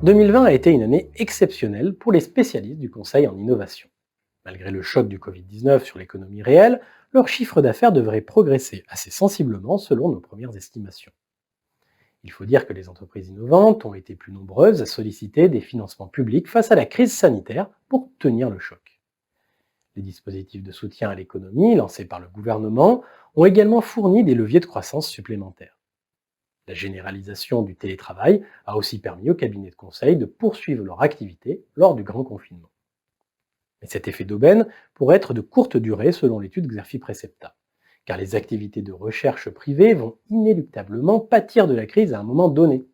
2020 a été une année exceptionnelle pour les spécialistes du conseil en innovation. Malgré le choc du Covid-19 sur l'économie réelle, leur chiffre d'affaires devrait progresser assez sensiblement selon nos premières estimations. Il faut dire que les entreprises innovantes ont été plus nombreuses à solliciter des financements publics face à la crise sanitaire pour tenir le choc. Les dispositifs de soutien à l'économie lancés par le gouvernement ont également fourni des leviers de croissance supplémentaires. La généralisation du télétravail a aussi permis aux cabinets de conseil de poursuivre leur activité lors du grand confinement. Mais cet effet d'aubaine pourrait être de courte durée selon l'étude Xerfi Precepta, car les activités de recherche privées vont inéluctablement pâtir de la crise à un moment donné.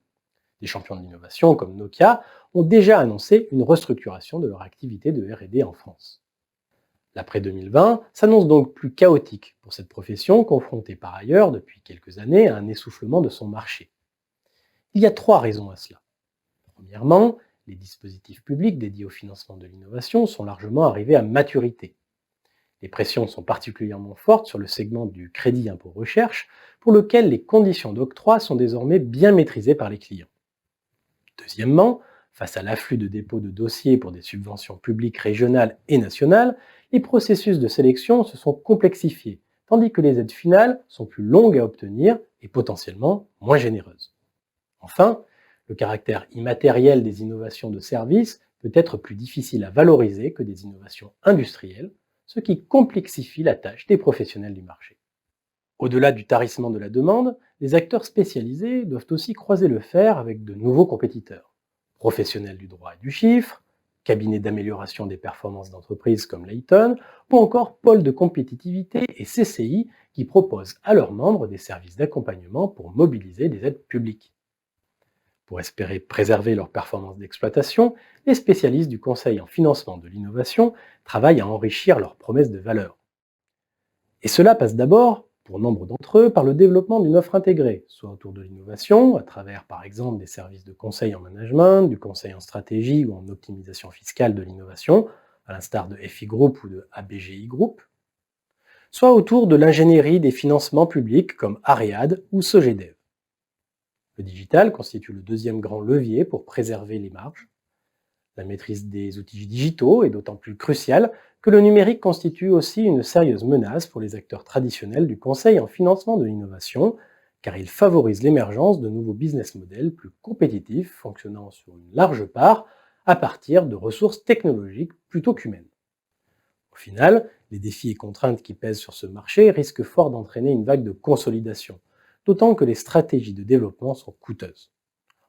Des champions de l'innovation comme Nokia ont déjà annoncé une restructuration de leur activité de R&D en France. L'après 2020 s'annonce donc plus chaotique pour cette profession, confrontée par ailleurs depuis quelques années à un essoufflement de son marché. Il y a trois raisons à cela. Premièrement, les dispositifs publics dédiés au financement de l'innovation sont largement arrivés à maturité. Les pressions sont particulièrement fortes sur le segment du crédit impôt recherche, pour lequel les conditions d'octroi sont désormais bien maîtrisées par les clients. Deuxièmement, face à l'afflux de dépôts de dossiers pour des subventions publiques régionales et nationales, les processus de sélection se sont complexifiés, tandis que les aides finales sont plus longues à obtenir et potentiellement moins généreuses. Enfin, le caractère immatériel des innovations de services peut être plus difficile à valoriser que des innovations industrielles, ce qui complexifie la tâche des professionnels du marché. Au-delà du tarissement de la demande, les acteurs spécialisés doivent aussi croiser le fer avec de nouveaux compétiteurs. Professionnels du droit et du chiffre, cabinets d'amélioration des performances d'entreprises comme Layton, ou encore pôles de compétitivité et CCI qui proposent à leurs membres des services d'accompagnement pour mobiliser des aides publiques. Pour espérer préserver leurs performances d'exploitation, les spécialistes du conseil en financement de l'innovation travaillent à enrichir leurs promesses de valeur. Et cela passe d'abord, pour nombre d'entre eux, par le développement d'une offre intégrée, soit autour de l'innovation, à travers par exemple des services de conseil en management, du conseil en stratégie ou en optimisation fiscale de l'innovation, à l'instar de FI Group ou de ABGI Group, soit autour de l'ingénierie des financements publics comme Ariad ou Sogedev. Le digital constitue le deuxième grand levier pour préserver les marges. La maîtrise des outils digitaux est d'autant plus cruciale que le numérique constitue aussi une sérieuse menace pour les acteurs traditionnels du conseil en financement de l'innovation, car il favorise l'émergence de nouveaux business models plus compétitifs fonctionnant sur une large part à partir de ressources technologiques plutôt qu'humaines. Au final, les défis et contraintes qui pèsent sur ce marché risquent fort d'entraîner une vague de consolidation, d'autant que les stratégies de développement sont coûteuses.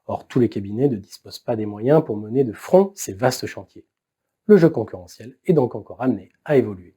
Or, tous les cabinets ne disposent pas des moyens pour mener de front ces vastes chantiers. Le jeu concurrentiel est donc encore amené à évoluer.